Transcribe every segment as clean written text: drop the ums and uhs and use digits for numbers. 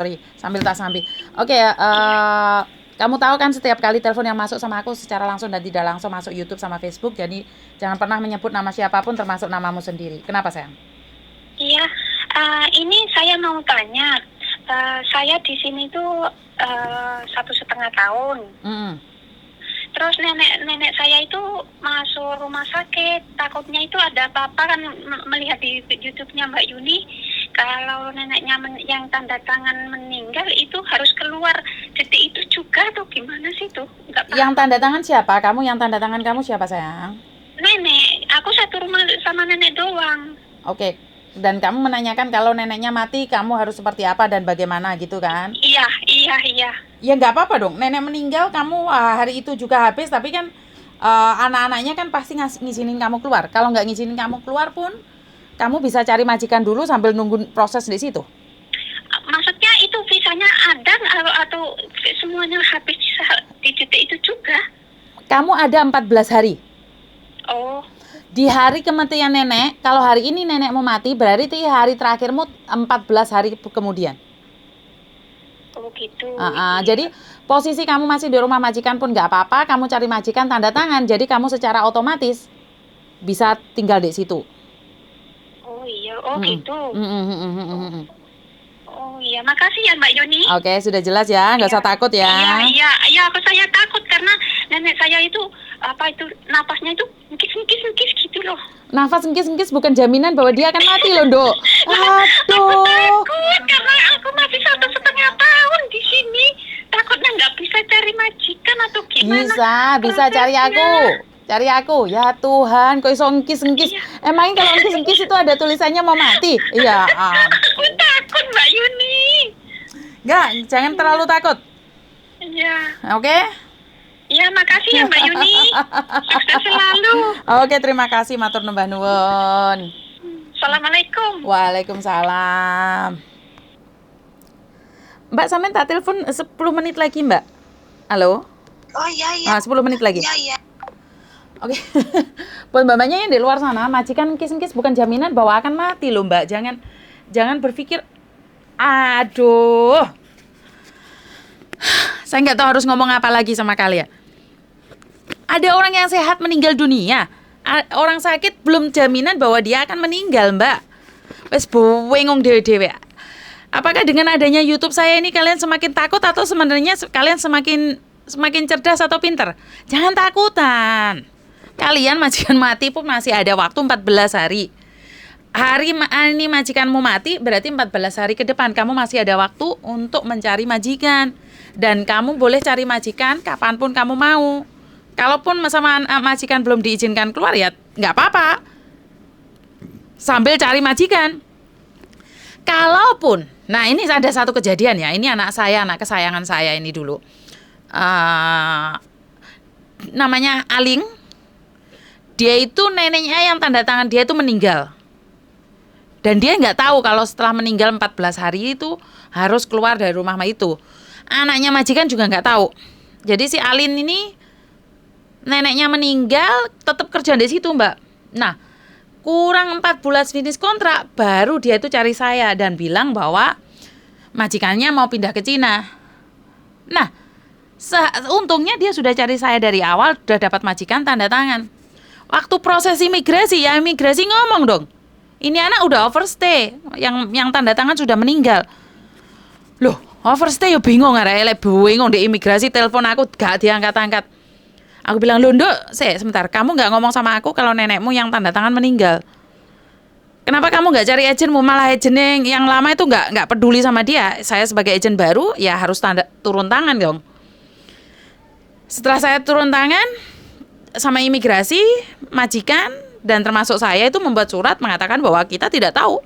Sorry, sambil tak sambil. Oke, kamu tahu kan setiap kali telepon yang masuk sama aku secara langsung dan tidak langsung masuk YouTube sama Facebook, jadi jangan pernah menyebut nama siapapun termasuk namamu sendiri. Kenapa sayang? Iya, ini saya mau tanya. Saya di sini tuh 1,5 tahun. Terus nenek saya itu masuk rumah sakit. Takutnya itu ada apa-apa kan, melihat di YouTube-nya Mbak Yuni. Kalau neneknya yang tanda tangan meninggal itu harus keluar detik itu juga tuh, gimana sih tuh? Nggak paham. Yang tanda tangan siapa? Kamu yang tanda tangan kamu siapa sayang? Nenek, aku satu rumah sama nenek doang. Oke, dan kamu menanyakan kalau neneknya mati kamu harus seperti apa dan bagaimana gitu kan? Iya. Ya nggak apa-apa dong, nenek meninggal kamu hari itu juga habis, tapi kan anak-anaknya kan pasti ngizinin kamu keluar. Kalau nggak ngizinin kamu keluar pun kamu bisa cari majikan dulu sambil nunggu proses di situ. Maksudnya itu visanya ada atau semuanya habis di detik itu juga? Kamu ada 14 hari. Oh. Di hari kematian nenek, kalau hari ini nenekmu mati, berarti hari terakhirmu 14 hari kemudian. Oh gitu. Jadi posisi kamu masih di rumah majikan pun nggak apa-apa, kamu cari majikan tanda tangan, jadi kamu secara otomatis bisa tinggal di situ. Oh iya, gitu. Oh iya, Makasih makasih ya Mbak Yuni. Oke, sudah jelas ya, nggak usah takut ya. Iya, saya takut karena nenek saya itu napasnya itu ngkis gitu loh. Nafas ngkis bukan jaminan bahwa dia akan mati loh, Dok. Aku takut karena aku masih 1,5 tahun di sini. Takutnya nggak bisa cari majikan atau gimana. Bisa cari aku. Ya Tuhan, kok iso ngkis. Emangnya kalau ngkis itu ada tulisannya mau mati? Iya. Aku takut Mbak Yuni. Enggak, jangan terlalu takut. Iya. Oke? Iya, makasih ya Mbak Yuni. Sukses selalu. Oke, terima kasih matur numbah nuwun. Assalamualaikum. Waalaikumsalam. Mbak, sampean tak telepon 10 menit lagi, Mbak. Halo? Oh iya. 10 menit lagi. Iya. Oke. Buat mbak-mbaknya yang di luar sana, majikan ngkis bukan jaminan bahwa akan mati loh, Mbak. Jangan berpikir aduh. Saya nggak tahu harus ngomong apa lagi sama kalian. Ada orang yang sehat meninggal dunia. Orang sakit belum jaminan bahwa dia akan meninggal, Mbak. Wes bengong dewe-dewe. Apakah dengan adanya YouTube saya ini kalian semakin takut atau sebenarnya kalian semakin cerdas atau pinter? Jangan takutan. Kalian majikan mati pun masih ada waktu 14 hari. Hari ini majikanmu mati berarti 14 hari ke depan kamu masih ada waktu untuk mencari majikan. Dan kamu boleh cari majikan kapanpun kamu mau. Kalaupun sama majikan belum diizinkan keluar ya nggak apa-apa. Sambil cari majikan. Kalaupun, nah ini ada satu kejadian ya. Ini anak kesayangan saya ini dulu. Namanya Aling. Dia itu neneknya yang tanda tangan dia itu meninggal. Dan dia nggak tahu kalau setelah meninggal 14 hari itu harus keluar dari rumah itu. Anaknya majikan juga nggak tahu. Jadi si Alin ini neneknya meninggal tetap kerja di situ, Mbak. Nah, kurang 4 bulan finish kontrak baru dia itu cari saya dan bilang bahwa majikannya mau pindah ke Cina. Nah, untungnya dia sudah cari saya dari awal, sudah dapat majikan tanda tangan. Waktu proses imigrasi ngomong dong. Ini anak udah overstay, yang tanda tangan sudah meninggal. Loh, overstay ya bingung bingung di imigrasi, telepon aku gak diangkat-angkat. Aku bilang, "Loh, Nduk, sebentar, kamu gak ngomong sama aku kalau nenekmu yang tanda tangan meninggal. Kenapa kamu gak cari agenmu, malah agen yang lama itu gak peduli sama dia. Saya sebagai agen baru ya harus turun tangan dong." Setelah saya turun tangan sama imigrasi, majikan dan termasuk saya itu membuat surat mengatakan bahwa kita tidak tahu.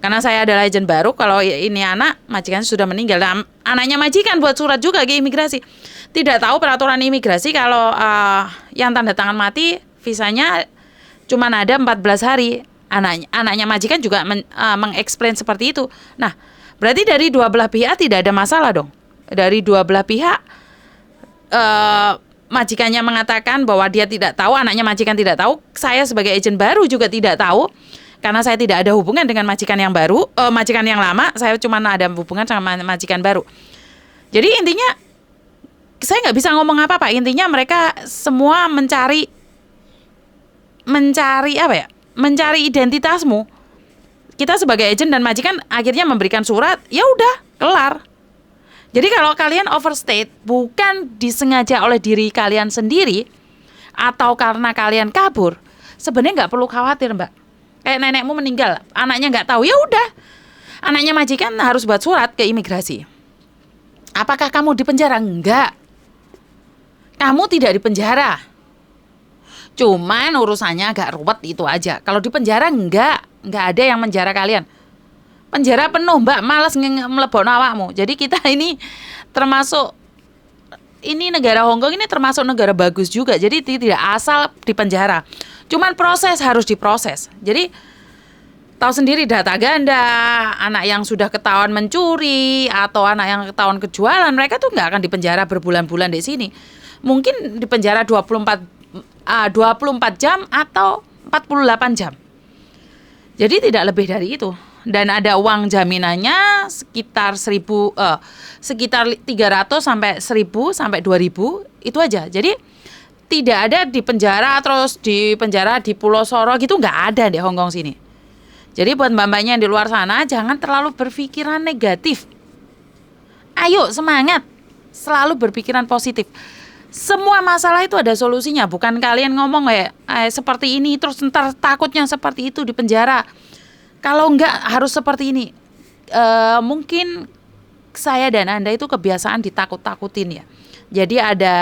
Karena saya adalah agen baru, kalau ini anak majikan sudah meninggal. Nah, anaknya majikan buat surat juga ke imigrasi. Tidak tahu peraturan imigrasi kalau yang tanda tangan mati visanya cuma ada 14 hari. Anaknya majikan juga mengeksplain seperti itu. Nah, berarti dari dua belah pihak tidak ada masalah dong. Dari dua belah pihak majikannya mengatakan bahwa dia tidak tahu, anaknya majikan tidak tahu, saya sebagai agen baru juga tidak tahu. Karena saya tidak ada hubungan dengan majikan yang baru, majikan yang lama, saya cuma ada hubungan sama majikan baru. Jadi intinya saya nggak bisa ngomong apa-apa. Intinya mereka semua mencari apa ya? Mencari identitasmu. Kita sebagai agent dan majikan akhirnya memberikan surat, ya udah, kelar. Jadi kalau kalian overstay bukan disengaja oleh diri kalian sendiri atau karena kalian kabur, sebenarnya nggak perlu khawatir, Mbak. Kayak nenekmu meninggal, anaknya nggak tahu, ya udah. Anaknya majikan harus buat surat ke imigrasi. Apakah kamu dipenjara? Enggak. Kamu tidak dipenjara. Cuman urusannya agak ruwet itu aja. Kalau dipenjara enggak ada yang menjara kalian. Penjara penuh, Mbak, males mlebokno awakmu. Jadi kita ini termasuk negara Hong Kong ini termasuk negara bagus juga. Jadi tidak asal dipenjara. Cuman proses harus diproses. Jadi tahu sendiri data ganda, anak yang sudah ketahuan mencuri atau anak yang ketahuan kejualan, mereka tuh nggak akan dipenjara berbulan-bulan di sini. Mungkin dipenjara 24 jam atau 48 jam. Jadi tidak lebih dari itu. Dan ada uang jaminannya sekitar 300 sampai 1.000 sampai 2.000 itu aja. Jadi tidak ada di penjara terus di penjara di Pulau Soro gitu, nggak ada di Hong Kong sini. Jadi buat mbak-mbaknya yang di luar sana jangan terlalu berpikiran negatif. Ayo semangat, selalu berpikiran positif. Semua masalah itu ada solusinya, bukan kalian ngomong seperti ini terus ntar takutnya seperti itu di penjara. Kalau enggak harus seperti ini. Mungkin saya dan Anda itu kebiasaan ditakut-takutin ya. Jadi ada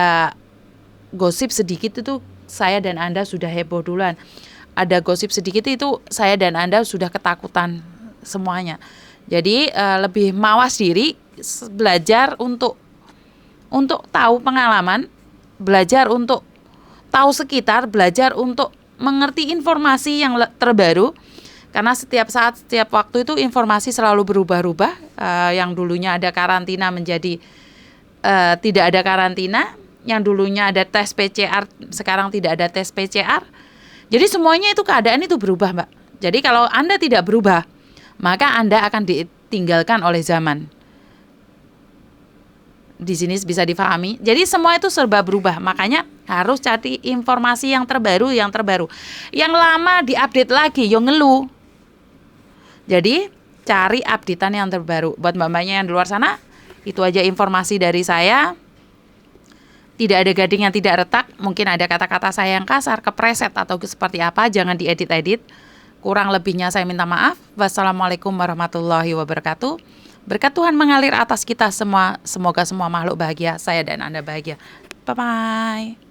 gosip sedikit itu saya dan Anda sudah heboh duluan. Ada gosip sedikit itu saya dan Anda sudah ketakutan semuanya. Jadi lebih mawas diri, belajar untuk tahu pengalaman, belajar untuk tahu sekitar, belajar untuk mengerti informasi yang terbaru. Karena setiap saat, setiap waktu itu informasi selalu berubah-ubah. Yang dulunya ada karantina menjadi tidak ada karantina. Yang dulunya ada tes PCR, sekarang tidak ada tes PCR. Jadi semuanya itu keadaan itu berubah, Mbak. Jadi kalau Anda tidak berubah, maka Anda akan ditinggalkan oleh zaman. Di sini bisa difahami. Jadi semua itu serba berubah. Makanya harus cari informasi yang terbaru. Yang lama diupdate lagi, yo ngeluh. Jadi cari updatean yang terbaru. Buat mbak-mbaknya yang di luar sana, itu aja informasi dari saya. Tidak ada gading yang tidak retak. Mungkin ada kata-kata saya yang kasar, kepreset atau seperti apa. Jangan diedit-edit. Kurang lebihnya saya minta maaf. Wassalamualaikum warahmatullahi wabarakatuh. Berkat Tuhan mengalir atas kita semua. Semoga semua makhluk bahagia. Saya dan Anda bahagia. Bye-bye.